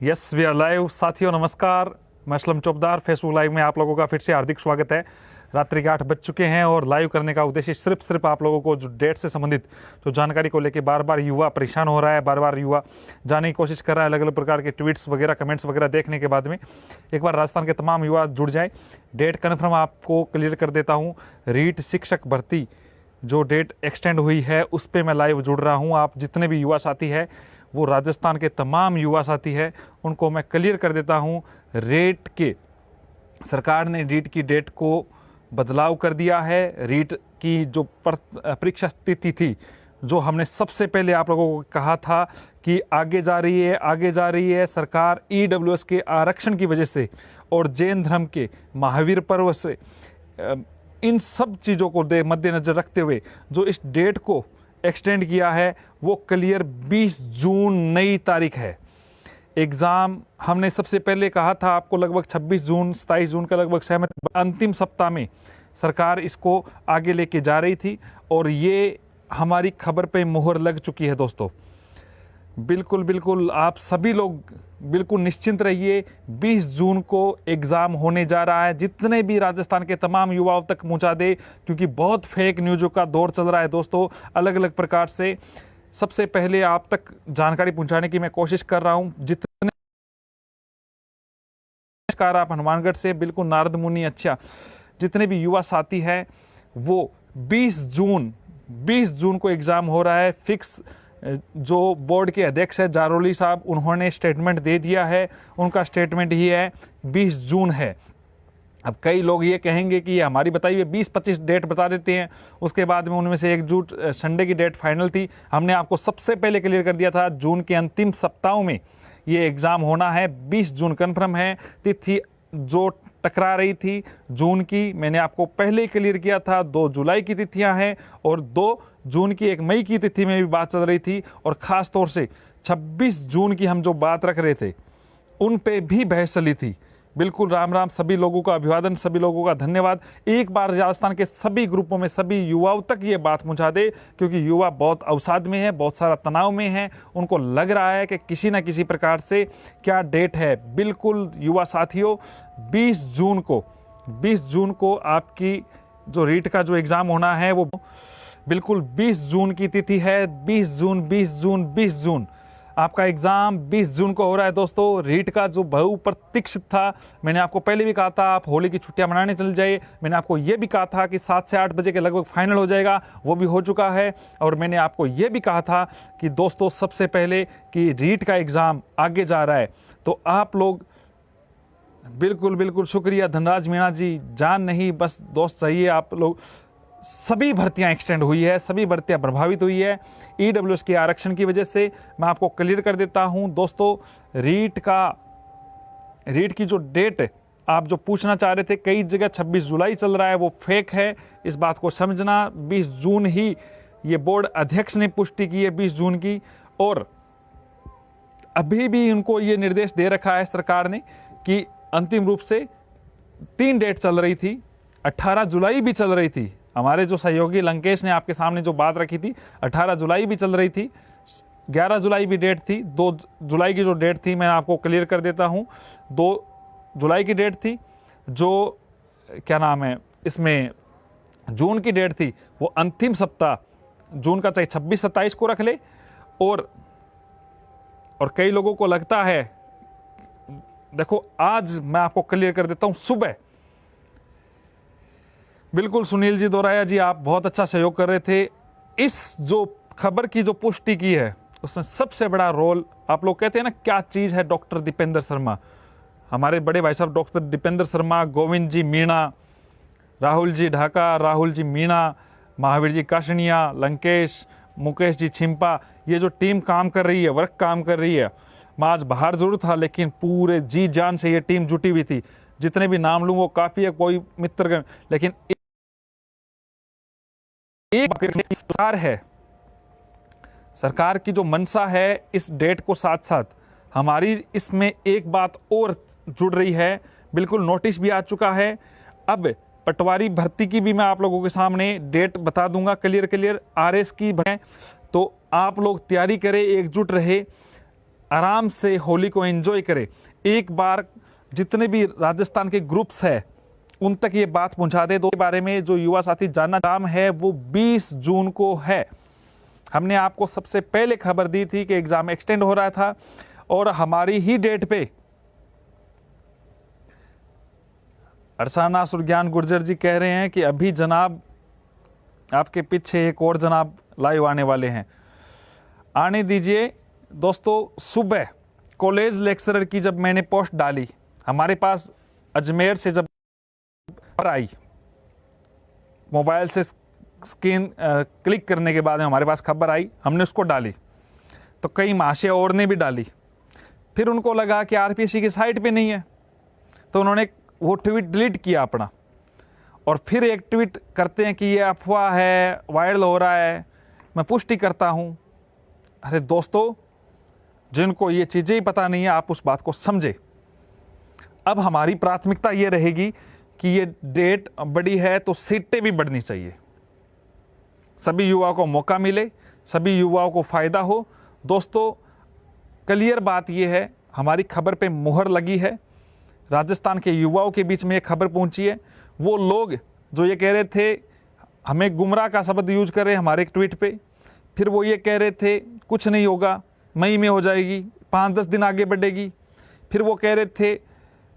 Yes we are live. साथियों नमस्कार, मैं असलम चौबदार। फेसबुक लाइव में आप लोगों का फिर से हार्दिक स्वागत है। रात्रि के 8 बज चुके हैं और लाइव करने का उद्देश्य सिर्फ आप लोगों को जो डेट से संबंधित जो जानकारी को लेकर बार बार युवा परेशान हो रहा है, बार बार युवा जानने की कोशिश कर रहा है, अलग अलग प्रकार के ट्वीट्स वगैरह कमेंट्स वगैरह देखने के बाद में एक बार राजस्थान के तमाम युवा जुड़ जाए। डेट कन्फर्म आपको क्लियर कर देता हूँ। रीट शिक्षक भर्ती जो डेट एक्सटेंड हुई है उस पर मैं लाइव जुड़ रहा हूँ। आप जितने भी युवा साथी है, वो राजस्थान के तमाम युवा साथी है, उनको मैं क्लियर कर देता हूँ। रेट के सरकार ने रीट की डेट को बदलाव कर दिया है। रीट की जो परीक्षा तिथि थी, जो हमने सबसे पहले आप लोगों को कहा था कि आगे जा रही है सरकार EWS के आरक्षण की वजह से और जैन धर्म के महावीर पर्व से, इन सब चीज़ों को मद्देनजर रखते हुए जो इस डेट को एक्सटेंड किया है वो क्लियर 20 जून नई तारीख है। एग्ज़ाम हमने सबसे पहले कहा था आपको लगभग 26 जून 27 जून का लगभग सहमत, अंतिम सप्ताह में सरकार इसको आगे लेके जा रही थी और ये हमारी खबर पे मुहर लग चुकी है। दोस्तों बिल्कुल आप सभी लोग बिल्कुल निश्चिंत रहिए। 20 जून को एग्ज़ाम होने जा रहा है। जितने भी राजस्थान के तमाम युवाओं तक पहुंचा दे, क्योंकि बहुत फेक न्यूज़ों का दौर चल रहा है दोस्तों, अलग अलग प्रकार से। सबसे पहले आप तक जानकारी पहुंचाने की मैं कोशिश कर रहा हूं। जितने आप हनुमानगढ़ से, बिल्कुल नारद मुनि, अच्छा जितने भी युवा साथी हैं वो 20 जून को एग्ज़ाम हो रहा है फिक्स। जो बोर्ड के अध्यक्ष है जारोली साहब, उन्होंने स्टेटमेंट दे दिया है। उनका स्टेटमेंट ही है 20 जून है। अब कई लोग ये कहेंगे कि ये हमारी बताई हुई 20-25 डेट बता देते हैं, उसके बाद में उनमें से एकजुट संडे की डेट फाइनल थी। हमने आपको सबसे पहले क्लियर कर दिया था जून के अंतिम सप्ताहों में ये एग्ज़ाम होना है। 20 जून कन्फर्म है। तिथि जो टकरा रही थी जून की, मैंने आपको पहले ही क्लियर किया था। 2 जुलाई की तिथियां हैं और 2 जून की 1 मई की तिथि में भी बात चल रही थी, और ख़ास तौर से 26 जून की हम जो बात रख रहे थे उन पे भी बहस चली थी। बिल्कुल राम सभी लोगों का अभिवादन, सभी लोगों का धन्यवाद। एक बार राजस्थान के सभी ग्रुपों में सभी युवाओं तक ये बात पहुंचा दे, क्योंकि युवा बहुत अवसाद में है, बहुत सारा तनाव में है। उनको लग रहा है कि किसी ना किसी प्रकार से क्या डेट है। बिल्कुल युवा साथियों, 20 जून को आपकी जो रीट का जो एग्ज़ाम होना है वो बिल्कुल 20 जून की तिथि है। 20 जून आपका एग्ज़ाम 20 जून को हो रहा है दोस्तों। रीट का जो बहुप्रतीक्षित था, मैंने आपको पहले भी कहा था आप होली की छुट्टियां मनाने चल जाइए। मैंने आपको ये भी कहा था कि 7 से 8 बजे के लगभग फाइनल हो जाएगा, वो भी हो चुका है। और मैंने आपको ये भी कहा था कि दोस्तों सबसे पहले कि रीट का एग्ज़ाम आगे जा रहा है, तो आप लोग बिल्कुल शुक्रिया धनराज मीणा जी। जान नहीं बस दोस्त चाहिए आप लोग। सभी भर्तियां एक्सटेंड हुई है, सभी भर्तियां प्रभावित हुई है EWS के आरक्षण की वजह से। मैं आपको क्लियर कर देता हूं दोस्तों, रीट की जो डेट आप जो पूछना चाह रहे थे, कई जगह 26 जुलाई चल रहा है, वो फेक है। इस बात को समझना। 20 जून ही ये बोर्ड अध्यक्ष ने पुष्टि की है 20 जून की, और अभी भी उनको ये निर्देश दे रखा है सरकार ने कि अंतिम रूप से 3 डेट चल रही थी। 18 जुलाई भी चल रही थी। हमारे जो सहयोगी लंकेश ने आपके सामने जो बात रखी थी, 18 जुलाई भी चल रही थी, 11 जुलाई भी डेट थी। 2 जुलाई की जो डेट थी मैं आपको क्लियर कर देता हूं। 2 जुलाई की डेट थी। जो क्या नाम है, इसमें जून की डेट थी वो अंतिम सप्ताह जून का, चाहे 26-27 को रख ले। और कई लोगों को लगता है, देखो आज मैं आपको क्लियर कर देता हूं सुबह। बिल्कुल सुनील जी दोराया जी, आप बहुत अच्छा सहयोग कर रहे थे। इस जो खबर की जो पुष्टि की है उसमें सबसे बड़ा रोल, आप लोग कहते हैं ना क्या चीज़ है, डॉक्टर दीपेंद्र शर्मा, हमारे बड़े भाई साहब डॉक्टर दीपेंद्र शर्मा, गोविंद जी मीणा, राहुल जी ढाका, राहुल जी मीणा, महावीर जी काशनिया, लंकेश, मुकेश जी छिंपा, ये जो टीम काम कर रही है, वर्क काम कर रही है। मैं आज बाहर जरूर था लेकिन पूरे जी जान से ये टीम जुटी हुई थी। जितने भी नाम लूँ वो काफ़ी है, कोई मित्र, लेकिन एक सरकार है, सरकार की जो मंशा है इस डेट को साथ साथ हमारी इसमें एक बात और जुड़ रही है। बिल्कुल नोटिस भी आ चुका है। अब पटवारी भर्ती की भी मैं आप लोगों के सामने डेट बता दूंगा क्लियर। RS की है, तो आप लोग तैयारी करें, एकजुट रहे। आराम से होली को एंजॉय करें। एक बार जितने भी राजस्थान के ग्रुप्स है उन तक ये बात पहुंचा दे। तो बारे में जो युवा साथी जानना काम है वो 20 जून को है। हमने आपको सबसे पहले खबर दी थी कि एग्जाम एक्सटेंड हो रहा था और हमारी ही डेट पे अरसाना सुरज्ञान गुर्जर जी कह रहे हैं कि अभी जनाब आपके पीछे एक और जनाब लाइव आने वाले हैं, आने दीजिए। दोस्तों, सुबह कॉलेज लेक्चरर की जब मैंने पोस्ट डाली, हमारे पास अजमेर से जब आई, मोबाइल से स्क्रीन क्लिक करने के बाद हमारे पास खबर आई, हमने उसको डाली तो कई महाशय और ने भी डाली। फिर उनको लगा कि आरपीएससी की साइट पे नहीं है तो उन्होंने वो ट्वीट डिलीट किया अपना, और फिर एक ट्वीट करते हैं कि ये अफवाह है, वायरल हो रहा है, मैं पुष्टि करता हूं। अरे दोस्तों, जिनको ये चीजें ही पता नहीं है, आप उस बात को समझे। अब हमारी प्राथमिकता ये रहेगी कि ये डेट बड़ी है तो सीटें भी बढ़नी चाहिए, सभी युवाओं को मौका मिले, सभी युवाओं को फायदा हो। दोस्तों, क्लियर बात यह है, हमारी खबर पे मुहर लगी है, राजस्थान के युवाओं के बीच में ये खबर पहुंची है। वो लोग जो ये कह रहे थे, हमें गुमराह का शब्द यूज कर रहे हैं हमारे एक ट्वीट पे, फिर वो ये कह रहे थे कुछ नहीं होगा, मई में हो जाएगी, 5-10 दिन आगे बढ़ेगी, फिर वो कह रहे थे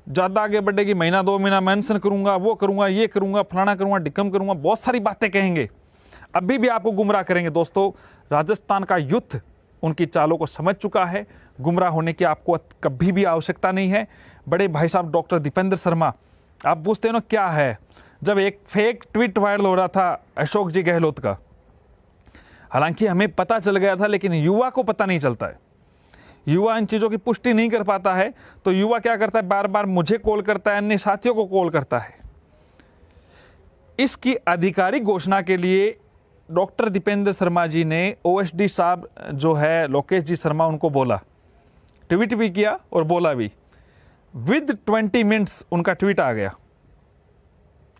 ज़्यादा आगे बढ़ेगी, महीना 2 महीना मेंशन करूंगा, वो करूंगा, ये करूंगा, फलाना करूंगा, डिकम करूंगा, बहुत सारी बातें कहेंगे, अभी भी आपको गुमराह करेंगे। दोस्तों, राजस्थान का युद्ध उनकी चालों को समझ चुका है, गुमराह होने की आपको कभी भी आवश्यकता नहीं है। बड़े भाई साहब डॉक्टर दीपेंद्र शर्मा, आप पूछते हो ना क्या है, जब एक फेक ट्वीट वायरल हो रहा था अशोक जी गहलोत का, हालांकि हमें पता चल गया था लेकिन युवा को पता नहीं चलता है, युवा इन चीजों की पुष्टि नहीं कर पाता है, तो युवा क्या करता है, बार बार मुझे कॉल करता है, अन्य साथियों को कॉल करता है। इसकी आधिकारिक घोषणा के लिए डॉक्टर दीपेंद्र शर्मा जी ने ओएसडी साहब जो है लोकेश जी शर्मा, उनको बोला, ट्वीट भी किया और बोला भी, विद 20 मिनट्स उनका ट्वीट आ गया।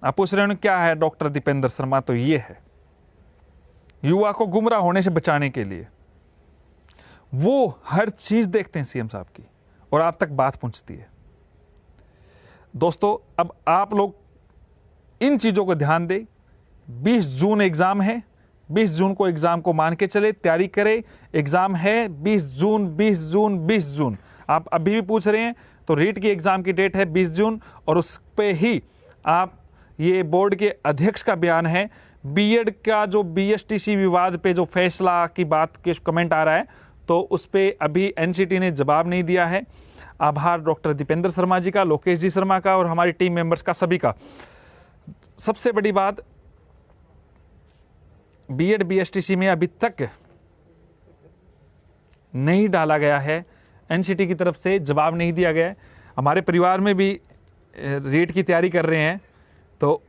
आप पूछ रहे हो क्या है डॉक्टर दीपेंद्र शर्मा, तो ये है युवा को गुमराह होने से बचाने के लिए वो हर चीज देखते हैं सीएम साहब की और आप तक बात पहुंचती है। दोस्तों, अब आप लोग इन चीजों को ध्यान दें। 20 जून एग्जाम है, 20 जून को एग्जाम को मान के चले, तैयारी करें। एग्जाम है 20 जून, 20 जून, 20 जून। आप अभी भी पूछ रहे हैं तो रीट की एग्जाम की डेट है 20 जून और उस पे ही आप, ये बोर्ड के अध्यक्ष का बयान है, बीएड का जो बीएसटीसी विवाद पे जो फैसला की बात के कमेंट आ रहा है, तो उस पे अभी एनसीटी ने जवाब नहीं दिया है। आभार डॉक्टर दीपेंद्र शर्मा जी का, लोकेश जी शर्मा का और हमारी टीम मेंबर्स का, सभी का। सबसे बड़ी बात, बीएड बीएसटीसी में अभी तक नहीं डाला गया है, एनसीटी की तरफ से जवाब नहीं दिया गया है। हमारे परिवार में भी रीट की तैयारी कर रहे हैं तो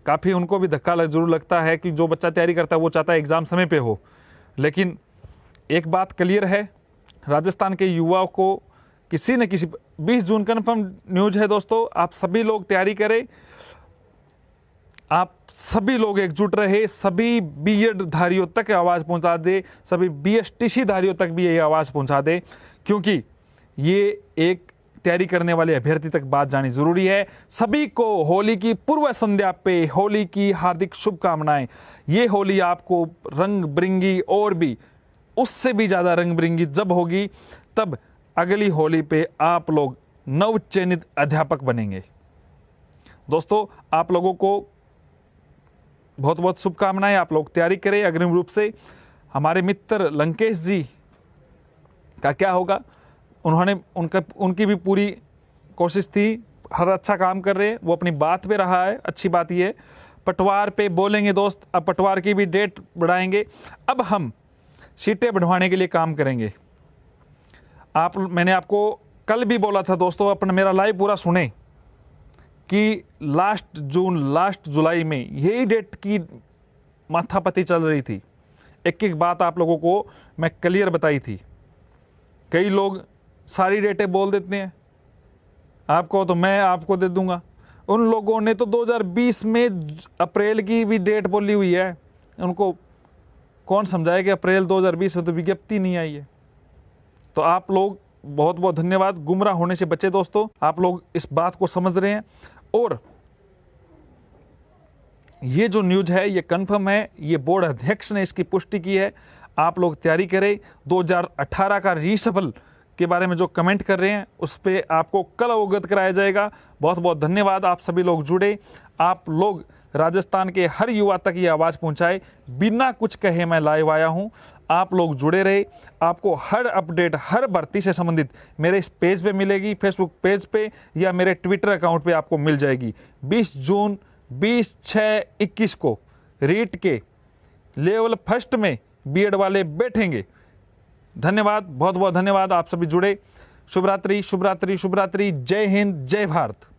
काफ़ी उनको भी धक्का जरूर लगता है कि जो बच्चा तैयारी करता है वो चाहता है एग्ज़ाम समय पे हो। लेकिन एक बात क्लियर है, राजस्थान के युवाओं को किसी न किसी, 20 जून कन्फर्म न्यूज है दोस्तों, आप सभी लोग तैयारी करें, आप सभी लोग एकजुट रहे, सभी बीएड धारियों तक आवाज़ पहुंचा दे, सभी बीएसटीसी धारियों तक भी ये आवाज़ पहुंचा दे, क्योंकि ये एक तैयारी करने वाले अभ्यर्थी तक बात जानी जरूरी है। सभी को होली की पूर्व संध्या पे होली की हार्दिक शुभकामनाएं। ये होली आपको रंग बिरंगी और भी उससे भी ज्यादा रंग बिरंगी जब होगी, तब अगली होली पे आप लोग नवचयनित अध्यापक बनेंगे। दोस्तों, आप लोगों को बहुत बहुत शुभकामनाएं, आप लोग तैयारी करें अग्रिम रूप से। हमारे मित्र लंकेश जी का क्या होगा, उनकी भी पूरी कोशिश थी, हर अच्छा काम कर रहे हैं, वो अपनी बात पे रहा है। अच्छी बात ये, पटवार पे बोलेंगे दोस्त, अब पटवार की भी डेट बढ़ाएंगे। अब हम सीटें बढ़वाने के लिए काम करेंगे। मैंने आपको कल भी बोला था दोस्तों, अपना मेरा लाइव पूरा सुने कि लास्ट जून, लास्ट जुलाई में यही डेट की माथापत्ती चल रही थी। एक एक बात आप लोगों को मैं क्लियर बताई थी। कई लोग सारी डेटें बोल देते हैं, आपको तो मैं आपको दे दूंगा। उन लोगों ने तो 2020 में अप्रैल की भी डेट बोली हुई है, उनको कौन समझाए कि अप्रैल 2020 में तो विज्ञप्ति नहीं आई है। तो आप लोग बहुत बहुत धन्यवाद। गुमराह होने से बचे दोस्तों, आप लोग इस बात को समझ रहे हैं। और ये जो न्यूज है ये कंफर्म है, ये बोर्ड अध्यक्ष ने इसकी पुष्टि की है। आप लोग तैयारी करें। 2018 का रीशफल के बारे में जो कमेंट कर रहे हैं उस पर आपको कल अवगत कराया जाएगा। बहुत बहुत धन्यवाद, आप सभी लोग जुड़े। आप लोग राजस्थान के हर युवा तक ये आवाज़ पहुंचाए, बिना कुछ कहे मैं लाइव आया हूं। आप लोग जुड़े रहे। आपको हर अपडेट, हर भर्ती से संबंधित मेरे इस पेज पे मिलेगी, फेसबुक पेज पे या मेरे ट्विटर अकाउंट पे आपको मिल जाएगी। 20 जून 20/6/21 को रीट के लेवल फर्स्ट में बीएड वाले बैठेंगे। धन्यवाद, बहुत बहुत धन्यवाद, आप सभी जुड़े। शुभ रात्रि, शुभ रात्रि, शुभ रात्रि। जय हिंद, जय भारत।